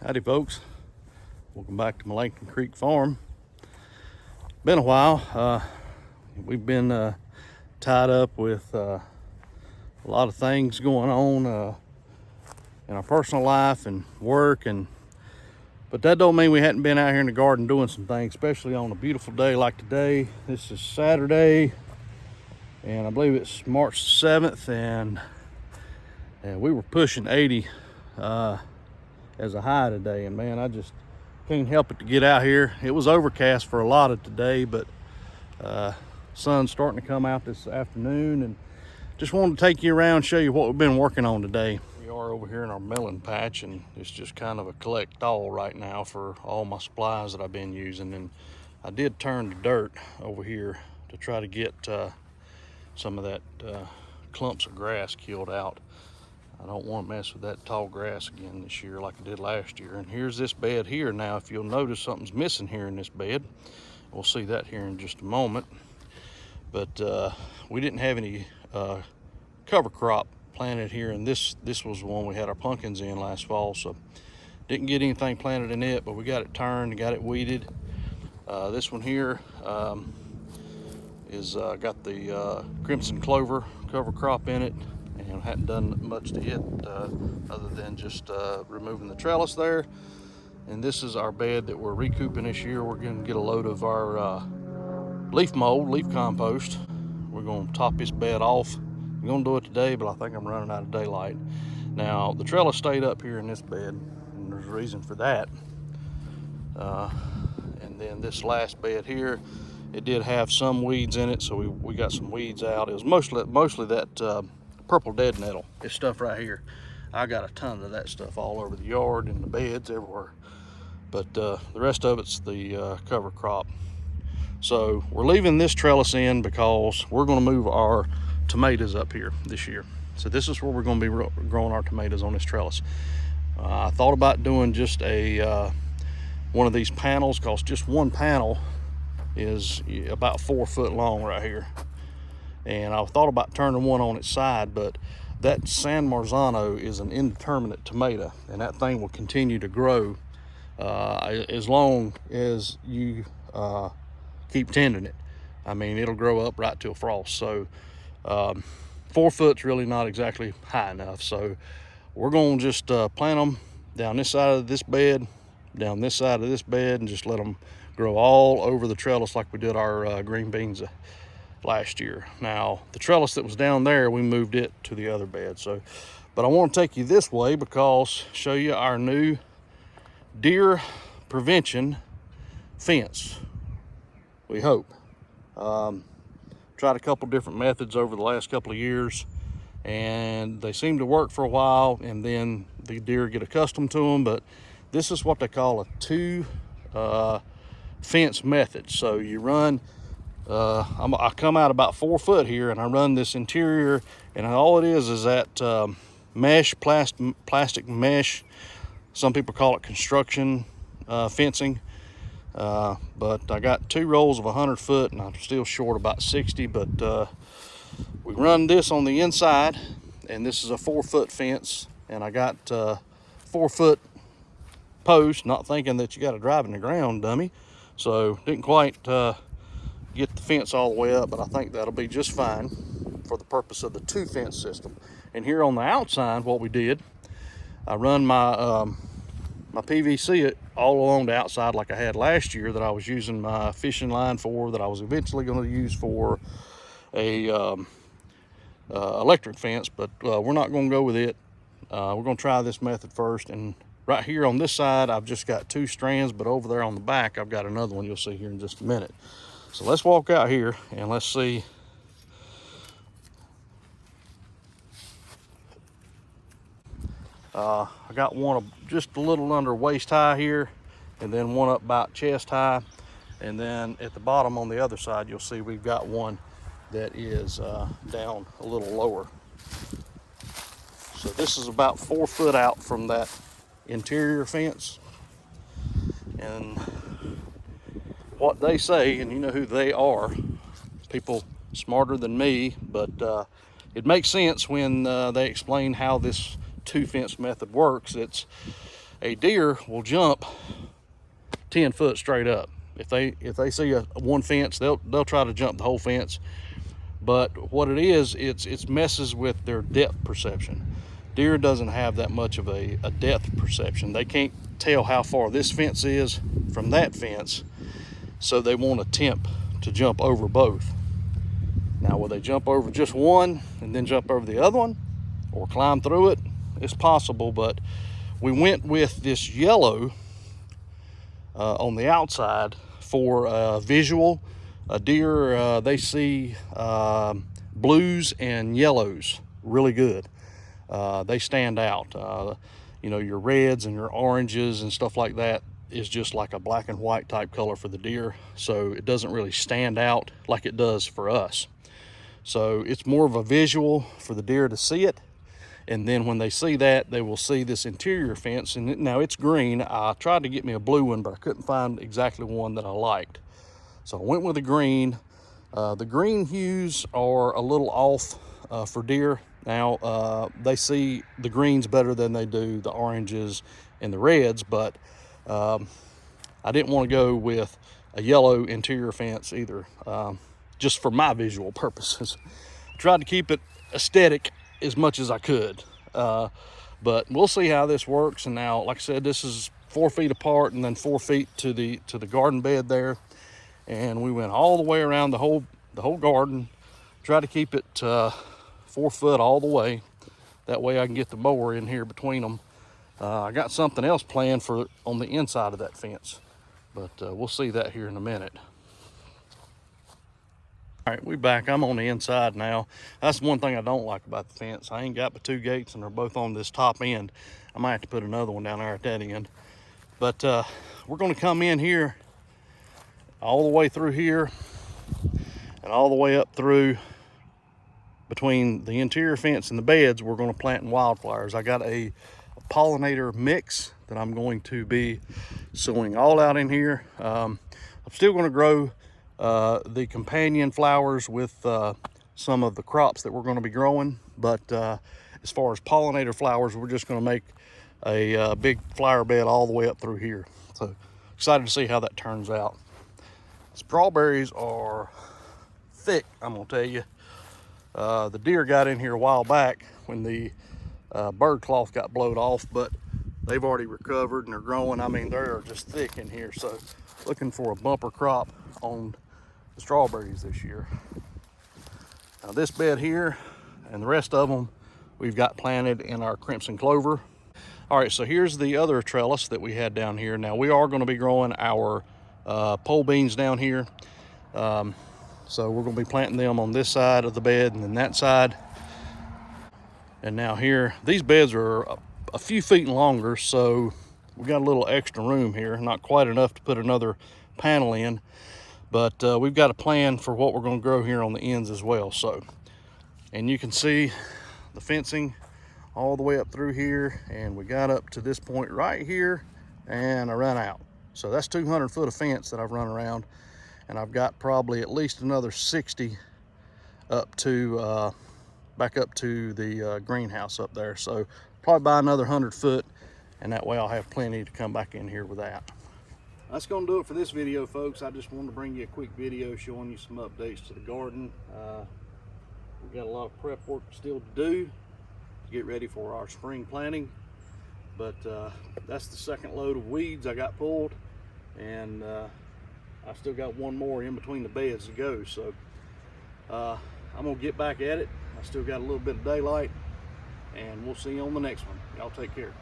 Howdy folks, welcome back to Melanson Creek Farm. Been a while. We've been tied up with a lot of things going on in our personal life and work, but that don't mean we hadn't been out here in the garden doing some things, especially on a beautiful day like today. This is Saturday, and I believe it's March 7th, and we were pushing 80 as a high today, and man, I just can't help it to get out here. It was overcast for a lot of today, but sun's starting to come out this afternoon, and just wanted to take you around, show you what we've been working on today. We are over here in our melon patch, and it's just kind of a collect all right now for all my supplies that I've been using. And I did turn to dirt over here to try to get some of that clumps of grass killed out. I don't want to mess with that tall grass again this year like I did last year. And here's this bed here. Now, if you'll notice, something's missing here in this bed. We'll see that here in just a moment. But we didn't have any cover crop planted here, and this was the one we had our pumpkins in last fall, so didn't get anything planted in it, but we got it turned, got it weeded. This one here is got the crimson clover cover crop in it, and hadn't done much to it other than just removing the trellis there. And this is our bed that we're recouping this year. We're going to get a load of our leaf mold, leaf compost. We're going to top this bed off. I'm going to do it today, but I think I'm running out of daylight. Now, the trellis stayed up here in this bed, and there's a reason for that. And then this last bed here, it did have some weeds in it, so we got some weeds out. It was mostly that purple dead nettle. This stuff right here. I got a ton of that stuff all over the yard, in the beds, everywhere. But the rest of it's the cover crop. So we're leaving this trellis in because we're going to move our tomatoes up here this year. So this is where we're going to be growing our tomatoes, on this trellis. I thought about doing just a one of these panels, because just one panel is about 4 foot long right here. And I thought about turning one on its side, but that San Marzano is an indeterminate tomato, and that thing will continue to grow as long as you keep tending it. I mean, it'll grow up right till frost. So 4 foot's really not exactly high enough. So we're going to just plant them down this side of this bed, down this side of this bed, and just let them grow all over the trellis like we did our green beans last year. Now, the trellis that was down there, we moved it to the other bed. So, but I want to take you this way because show you our new deer prevention fence, we hope. Tried a couple different methods over the last couple of years, and they seem to work for a while, and then the deer get accustomed to them. But this is what they call a two fence method. So you run I come out about 4 foot here, and I run this interior, and all it is that mesh, plastic mesh. Some people call it construction fencing. But I got 2 rolls of 100 foot, and I'm still short about 60. But we run this on the inside, and this is a 4 foot fence, and I got 4 foot post, not thinking that you got to drive in the ground, dummy. So didn't quite get the fence all the way up, but I think that'll be just fine for the purpose of the 2 fence system. And here on the outside, what we did, I run my my PVC all along the outside like I had last year, that I was using my fishing line for, that I was eventually going to use for a electric fence, but we're not going to go with it. We're going to try this method first. And right here on this side, I've just got 2 strands, but over there on the back, I've got another one you'll see here in just a minute. So let's walk out here and let's see. I got one just a little under waist high here, and then one up about chest high. And then at the bottom on the other side, you'll see we've got one that is down a little lower. So this is about 4 foot out from that interior fence. And what they say, and you know who they are, people smarter than me, but it makes sense when they explain how this 2 fence method works. It's A deer will jump 10 foot straight up. If they see one fence, they'll try to jump the whole fence. But what it is, it's messes with their depth perception. Deer doesn't have that much of a depth perception. They can't tell how far this fence is from that fence, so they won't attempt to jump over both. Now, will they jump over just one and then jump over the other one, or climb through it? It's possible, but we went with this yellow on the outside for visual. A deer, they see blues and yellows really good. They stand out. You know, your reds and your oranges and stuff like that is just like a black and white type color for the deer, so it doesn't really stand out like it does for us. So it's more of a visual for the deer to see it, and then when they see that, they will see this interior fence. And now it's green. I tried to get me a blue one, but I couldn't find exactly one that I liked, so I went with the green. The green hues are a little off for deer. Now, they see the greens better than they do the oranges and the reds, but I didn't want to go with a yellow interior fence either, just for my visual purposes. I tried to keep it aesthetic as much as I could, but we'll see how this works. And now, like I said, this is 4 feet apart and then 4 feet to the garden bed there, and we went all the way around the whole garden. Try to keep it 4 foot all the way. That way I can get the mower in here between them. I got something else planned for on the inside of that fence, but we'll see that here in a minute. All right, we back. I'm on the inside now. That's one thing I don't like about the fence. I ain't got but 2 gates, and they're both on this top end. I might have to put another one down there at that end. But we're going to come in here all the way through here and all the way up through between the interior fence and the beds. We're going to plant wildflowers. I got a pollinator mix that I'm going to be sowing all out in here. I'm still going to grow the companion flowers with some of the crops that we're going to be growing, but as far as pollinator flowers, we're just going to make a big flower bed all the way up through here. So excited to see how that turns out. Strawberries are thick, I'm going to tell you. The deer got in here a while back when the bird cloth got blowed off, but they've already recovered and they're growing. I mean, they're just thick in here. So looking for a bumper crop on the strawberries this year. Now this bed here and the rest of them we've got planted in our crimson clover. All right, so here's the other trellis that we had down here. Now we are going to be growing our pole beans down here. So we're going to be planting them on this side of the bed and then that side. And now here, these beds are a few feet longer, so we got a little extra room here. Not quite enough to put another panel in, but we've got a plan for what we're going to grow here on the ends as well. So, and you can see the fencing all the way up through here, and we got up to this point right here, and I ran out. So that's 200 foot of fence that I've run around, and I've got probably at least another 60 up to back up to the greenhouse up there. So probably buy another 100 foot, and that way I'll have plenty to come back in here with that. That's going to do it for this video, folks. I just wanted to bring you a quick video showing you some updates to the garden. We've got a lot of prep work still to do to get ready for our spring planting, but that's the second load of weeds I got pulled, and I still got one more in between the beds to go. So I'm gonna get back at it. I still got a little bit of daylight, and we'll see you on the next one. Y'all take care.